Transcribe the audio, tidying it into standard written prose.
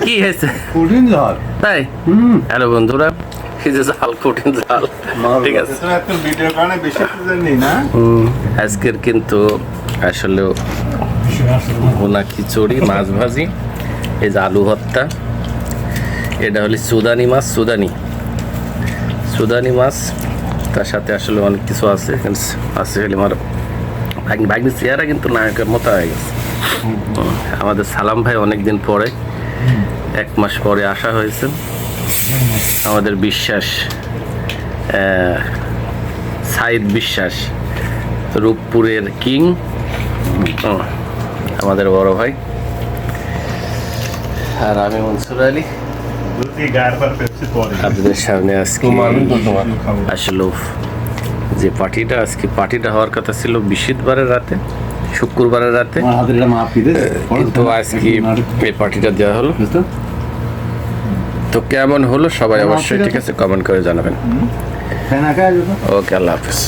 কি হয়েছে কঠিন ঝাল তাই? হ্যালো বন্ধুরা, এই যে ঝাল, কঠিন ঝাল, ঠিক আছে। ভিডিওর কারণে বেশি নেই না। আজকের কিন্তু আসলে ভুনা খিচুড়ি, মাছ ভাজি, এই যে আলু ভর্তা, এটা হলো সুদানি মাছ, সুদানি মাছ, তার সাথে আসলে অনেক কিছু আছে আছে হলে আমার ভাগ্নি চেহারা কিন্তু নায়কের মতো হয়ে গেছে। আমাদের সালাম ভাই অনেকদিন পরে, 1 মাস পরে আসা হয়েছে। আমাদের বিশ্বাস, সাইদ বিশ্বাস, রূপপুরের কিং, আমাদের বড় ভাই, আর আমি মনসুর আলী আপনাদের সামনে আজকে আসলে যে পার্টিটা হওয়ার কথা ছিল বৃহস্পতিবারের রাতে, শুক্রবারের রাতে, কিন্তু আজকে এই পার্টিটা দেওয়া হলো। তো কেমন হলো সবাই অবশ্যই ঠিক আছে কমেন্ট করে জানাবেন। ওকে, আল্লাহ হাফিজ।